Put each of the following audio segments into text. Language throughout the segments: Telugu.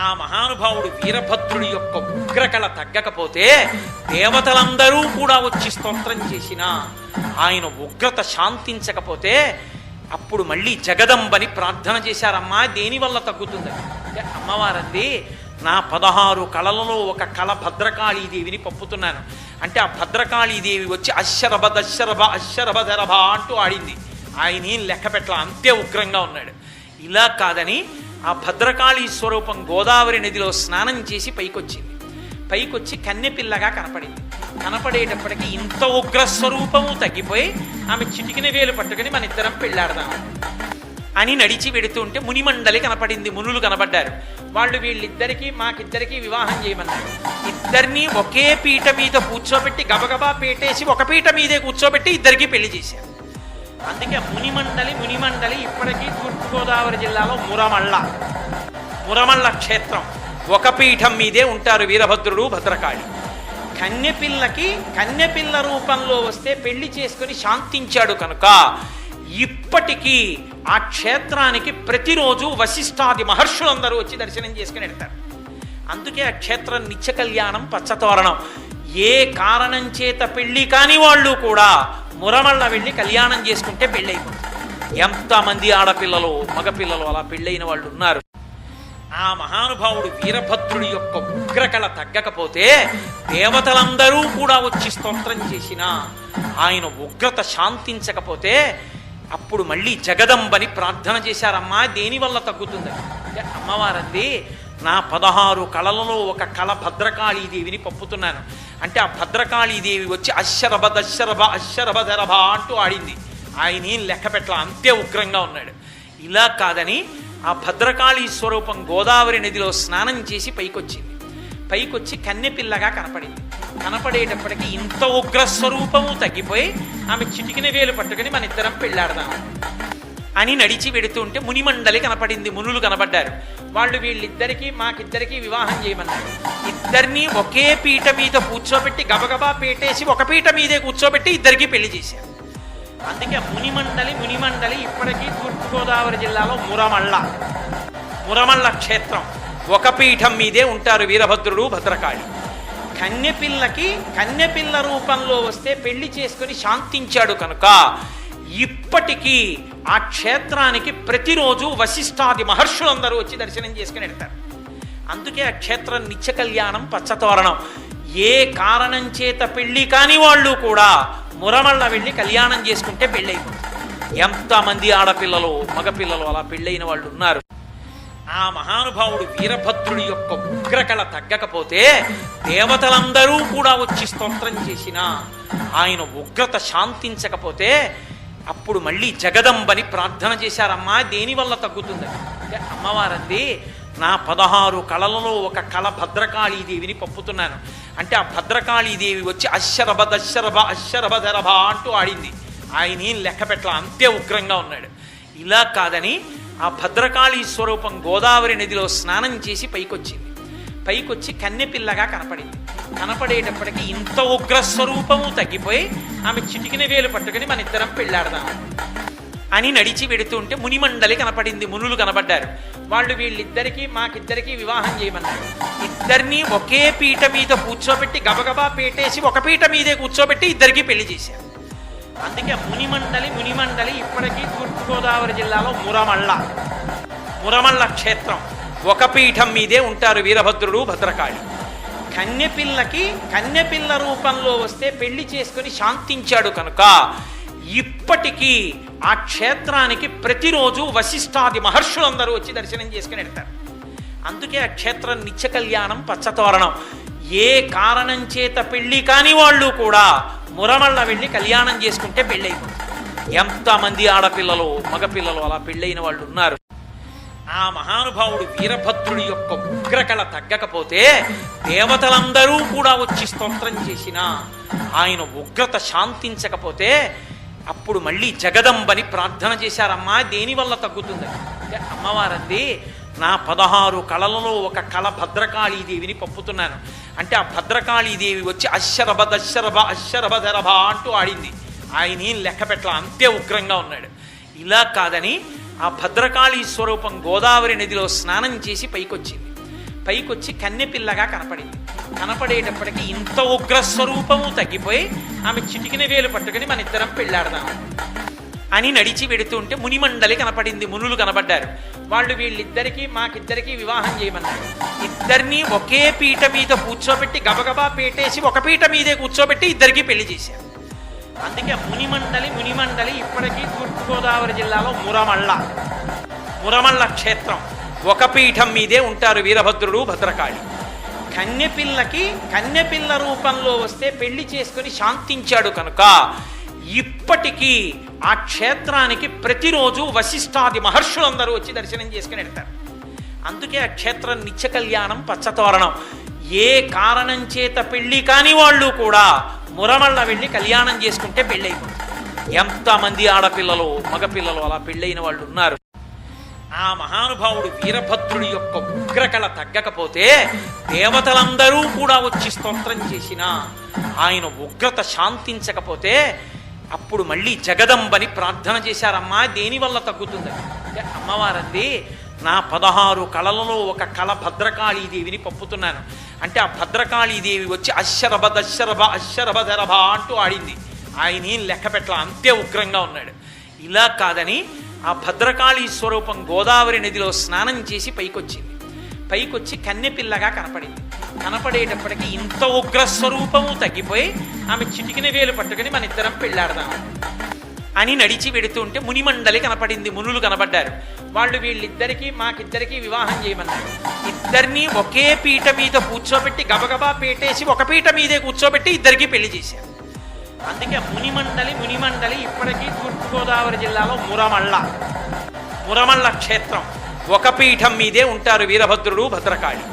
ఆ మహానుభావుడు వీరభద్రుడి యొక్క ఉగ్రకళ తగ్గకపోతే దేవతలందరూ కూడా వచ్చి స్తోత్రం చేసినా ఆయన ఉగ్రత శాంతించకపోతే అప్పుడు మళ్ళీ జగదంబని ప్రార్థన చేశారమ్మా, దేనివల్ల తగ్గుతుంది అంటే అమ్మవారంది, నా 16 కళలలో ఒక కళ భద్రకాళీదేవిని పంపుతున్నాను అంటే ఆ భద్రకాళీదేవి వచ్చి అశ్శరభ దశరభ అశ్శరభ ధరభ అంటూ ఆడింది. ఆయన ఏం లెక్క పెట్టల, అంతే ఉగ్రంగా ఉన్నాడు. ఇలా కాదని ఆ భద్రకాళీ స్వరూపం గోదావరి నదిలో స్నానం చేసి పైకొచ్చి కన్నెపిల్లగా కనపడింది. కనపడేటప్పటికి ఇంత ఉగ్రస్వరూపము తగ్గిపోయి ఆమె చిటికిన వేలు పట్టుకుని మన ఇద్దరం పెళ్ళాడదాం అని నడిచి వెడుతుంటే మునిమండలి కనపడింది, మునులు కనబడ్డారు. వాళ్ళు వీళ్ళిద్దరికీ మాకిద్దరికీ వివాహం చేయమన్నారు. ఇద్దరినీ ఒకే పీట మీద కూర్చోబెట్టి గబగబా పేటేసి ఒక పీట మీదే కూర్చోబెట్టి ఇద్దరికీ పెళ్లి చేశారు. అందుకే మునిమండలి ఇప్పటికీ తూర్పుగోదావరి జిల్లాలో మురమళ్ళ క్షేత్రం. ఒక పీఠం మీదే ఉంటారు వీరభద్రుడు భద్రకాళి. కన్యపిల్ల రూపంలో వస్తే పెళ్లి చేసుకుని శాంతించాడు కనుక ఇప్పటికీ ఆ క్షేత్రానికి ప్రతిరోజు వశిష్ఠాది మహర్షులందరూ వచ్చి దర్శనం చేసుకుని వెళ్తారు. అందుకే ఆ క్షేత్రం నిత్య కళ్యాణం పచ్చతోరణం. ఏ కారణం చేత పెళ్లి కాని వాళ్ళు కూడా మురమళ్ళ వెళ్ళి కళ్యాణం చేసుకుంటే పెళ్ళైపోతుంది. ఎంతమంది ఆడపిల్లలు మగపిల్లలు అలా పెళ్ళైన వాళ్ళు ఉన్నారు. ఆ మహానుభావుడు వీరభద్రుడి యొక్క ఉగ్రకళ తగ్గకపోతే దేవతలందరూ కూడా వచ్చి స్తోత్రం చేసినా ఆయన ఉగ్రత శాంతించకపోతే అప్పుడు మళ్ళీ జగదంబని ప్రార్థన చేశారమ్మా, దేనివల్ల తగ్గుతుంది అంటే అమ్మవారంది, నా 16 కళలలో ఒక కళ భద్రకాళీదేవిని పంపుతున్నాను అంటే ఆ భద్రకాళీదేవి వచ్చి అశ్శరభ దశరభ అశ్శరభ ధరభ అంటూ ఆడింది. ఆయన ఏం లెక్క పెట్టల, అంతే ఉగ్రంగా ఉన్నాడు. ఇలా కాదని ఆ భద్రకాళీ స్వరూపం గోదావరి నదిలో స్నానం చేసి పైకొచ్చి కన్నెపిల్లగా కనపడింది. కనపడేటప్పటికి ఇంత ఉగ్రస్వరూపము తగ్గిపోయి ఆమె చిటికిన వేలు పట్టుకుని మన ఇద్దరం పెళ్ళాడదాం అని నడిచి వెడుతుంటే మునిమండలి కనపడింది, మునులు కనబడ్డారు. వాళ్ళు వీళ్ళిద్దరికీ మాకిద్దరికీ వివాహం చేయమన్నారు. ఇద్దరినీ ఒకే పీట మీద కూర్చోబెట్టి గబగబా పేటేసి ఒక పీట మీదే కూర్చోబెట్టి ఇద్దరికీ పెళ్లి చేశారు. అందుకే మునిమండలి ఇప్పటికీ తూర్పుగోదావరి జిల్లాలో మురమళ్ళ క్షేత్రం. ఒక పీఠం మీదే ఉంటారు వీరభద్రుడు భద్రకాళి. కన్యపిల్ల రూపంలో వస్తే పెళ్లి చేసుకుని శాంతించాడు కనుక ఇప్పటికీ ఆ క్షేత్రానికి ప్రతిరోజు వశిష్ఠాది మహర్షులందరూ వచ్చి దర్శనం చేసుకుని వెళ్తారు. అందుకే ఆ క్షేత్రం నిత్య కళ్యాణం పచ్చతోరణం. ఏ కారణం చేత పెళ్లి కాని వాళ్ళు కూడా మురమళ్ళ వెళ్ళి కళ్యాణం చేసుకుంటే పెళ్ళైపోతుంది. ఎంతమంది ఆడపిల్లలు మగపిల్లలు అలా పెళ్ళైన వాళ్ళు ఉన్నారు. ఆ మహానుభావుడు వీరభద్రుడి యొక్క ఉగ్రకళ తగ్గకపోతే దేవతలందరూ కూడా వచ్చి స్తోత్రం చేసినా ఆయన ఉగ్రత శాంతించకపోతే అప్పుడు మళ్ళీ జగదంబని ప్రార్థన చేశారమ్మా, దేనివల్ల తగ్గుతుంది అంటే అమ్మవారంది, నా 16 కళలలో ఒక కళ భద్రకాళీదేవిని పంపుతున్నాను అంటే ఆ భద్రకాళీదేవి వచ్చి అశ్శరభ దశరభ అశ్శరభ ధరభ అంటూ ఆడింది. ఆయన ఏం లెక్క పెట్టల, అంతే ఉగ్రంగా ఉన్నాడు. ఇలా కాదని ఆ భద్రకాళీ స్వరూపం గోదావరి నదిలో స్నానం చేసి పైకొచ్చి కన్నెపిల్లగా కనపడింది. కనపడేటప్పటికి ఇంత ఉగ్రస్వరూపము తగ్గిపోయి ఆమె చిటికిన వేలు పట్టుకుని మన ఇద్దరం పెళ్ళాడదాం అని నడిచి వెడుతుంటే మునిమండలి కనపడింది, మునులు కనబడ్డారు. వాళ్ళు వీళ్ళిద్దరికీ మాకిద్దరికీ వివాహం చేయమన్నారు. ఇద్దరినీ ఒకే పీట మీద కూర్చోబెట్టి గబగబా పేటేసి ఒక పీట మీదే కూర్చోబెట్టి ఇద్దరికీ పెళ్లి చేశారు. అందుకే మునిమండలి ఇప్పటికీ తూర్పుగోదావరి జిల్లాలో మురమళ్ళ క్షేత్రం. ఒక పీఠం మీదే ఉంటారు వీరభద్రుడు భద్రకాళి. కన్యపిల్ల రూపంలో వస్తే పెళ్లి చేసుకుని శాంతించాడు కనుక ఇప్పటికీ ఆ క్షేత్రానికి ప్రతిరోజు వశిష్ఠాది మహర్షులందరూ వచ్చి దర్శనం చేసుకుని వెళ్తారు. అందుకే ఆ క్షేత్రం నిత్య కళ్యాణం పచ్చతోరణం. ఏ కారణం చేత పెళ్లి కాని వాళ్ళు కూడా మురమళ్ళ వెళ్ళి కళ్యాణం చేసుకుంటే పెళ్ళైపోతుంది. ఎంతమంది ఆడపిల్లలు మగపిల్లలు అలా పెళ్ళైన వాళ్ళు ఉన్నారు. ఆ మహానుభావుడు వీరభద్రుడి యొక్క ఉగ్రకళ తగ్గకపోతే దేవతలందరూ కూడా వచ్చి స్తోత్రం చేసినా ఆయన ఉగ్రత శాంతించకపోతే అప్పుడు మళ్ళీ జగదంబని ప్రార్థన చేశారమ్మా, దేనివల్ల తగ్గుతుంది అంటే అమ్మవారంది, నా 16 కళలలో ఒక కళ భద్రకాళీదేవిని పంపుతున్నాను అంటే ఆ భద్రకాళీదేవి వచ్చి అశ్శరభ దశరభ అశ్శరభ ధరభ అంటూ ఆడింది. ఆయన ఏం లెక్క పెట్టల, అంతే ఉగ్రంగా ఉన్నాడు. ఇలా కాదని ఆ భద్రకాళీ స్వరూపం గోదావరి నదిలో స్నానం చేసి పైకొచ్చి కన్నెపిల్లగా కనపడింది. కనపడేటప్పటికి ఇంత ఉగ్రస్వరూపము తగ్గిపోయి ఆమె చిటికిన వేలు పట్టుకుని మన ఇద్దరం పెళ్ళాడదాం అని నడిచి వెడుతుంటే మునిమండలి కనపడింది. మునులు కనబడ్డారు. వాళ్ళు వీళ్ళిద్దరికీ మాకిద్దరికీ వివాహం చేయమన్నారు. ఇద్దరినీ ఒకే పీట మీద కూర్చోబెట్టి గబగబా పేటేసి ఒక పీట మీదే కూర్చోబెట్టి ఇద్దరికీ పెళ్లి చేశారు. అందుకే మునిమండలి ఇప్పటికీ తూర్పుగోదావరి జిల్లాలో మురమళ్ళ క్షేత్రం. ఒక పీఠం మీదే ఉంటారు వీరభద్రుడు భద్రకాళి. కన్నెపిల్ల రూపంలో వస్తే పెళ్లి చేసుకుని శాంతించాడు కనుక ఇప్పటికీ ఆ క్షేత్రానికి ప్రతిరోజు వశిష్ఠాది మహర్షులందరూ వచ్చి దర్శనం చేసుకుని వెళ్తారు. అందుకే ఆ క్షేత్రం నిత్య కళ్యాణం పచ్చతోరణం. ఏ కారణం చేత పెళ్లి కాని వాళ్ళు కూడా మురమళ్ళ వెళ్ళి కళ్యాణం చేసుకుంటే పెళ్ళైపోతుంది. ఎంతమంది ఆడపిల్లలు మగపిల్లలు అలా పెళ్ళైన వాళ్ళు ఉన్నారు. ఆ మహానుభావుడు వీరభద్రుడి యొక్క ఉగ్రకళ తగ్గకపోతే దేవతలందరూ కూడా వచ్చి స్తోత్రం చేసినా ఆయన ఉగ్రత శాంతించకపోతే అప్పుడు మళ్ళీ జగదంబని ప్రార్థన చేశారమ్మా, దేనివల్ల తగ్గుతుందని. అంటే అమ్మవారంది, నా 16 కళలలో ఒక కళ భద్రకాళీదేవిని పప్పుతున్నాను అంటే ఆ భద్రకాళీదేవి వచ్చి అశ్శరభ దశరభ అశ్శరభధరభ అంటూ ఆడింది. ఆయన ఏం లెక్క పెట్టల, అంతే ఉగ్రంగా ఉన్నాడు. ఇలా కాదని ఆ భద్రకాళీ స్వరూపం గోదావరి నదిలో స్నానం చేసి పైకొచ్చి కన్నెపిల్లగా కనపడింది. కనపడేటప్పటికి ఇంత ఉగ్రస్వరూపము తగ్గిపోయి ఆమె చిటికిన వేలు పట్టుకుని మన ఇద్దరం పెళ్ళాడదాం అని నడిచి వెడుతుంటే మునిమండలి కనపడింది. మునులు కనబడ్డారు. వాళ్ళు వీళ్ళిద్దరికీ మాకిద్దరికీ వివాహం చేయమన్నారు. ఇద్దరినీ ఒకే పీట మీద కూర్చోబెట్టి గబగబా పేటేసి ఒక పీట మీదే కూర్చోబెట్టి ఇద్దరికీ పెళ్లి చేశారు. అందుకే మునిమండలి ఇప్పటికీ తూర్పుగోదావరి జిల్లాలో మురమళ్ళ క్షేత్రం. ఒక పీఠం మీదే ఉంటారు వీరభద్రుడు భద్రకాళి.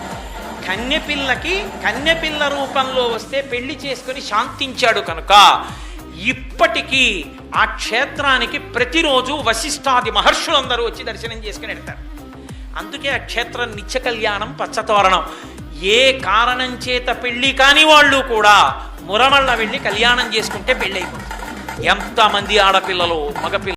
కన్నెపిల్ల రూపంలో వస్తే పెళ్లి చేసుకుని శాంతించాడు కనుక ఇప్పటికీ ఆ క్షేత్రానికి ప్రతిరోజు వశిష్ఠాది మహర్షులందరూ వచ్చి దర్శనం చేసుకుని వెళ్తారు. అందుకే ఆ క్షేత్రం నిత్య కళ్యాణం పచ్చతోరణం. ఏ కారణం చేత పెళ్లి కాని వాళ్ళు కూడా మురమళ్ళ వెళ్ళి కళ్యాణం చేసుకుంటే పెళ్ళైపోతుంది. ఎంతమంది ఆడపిల్లలు మగపిల్లలు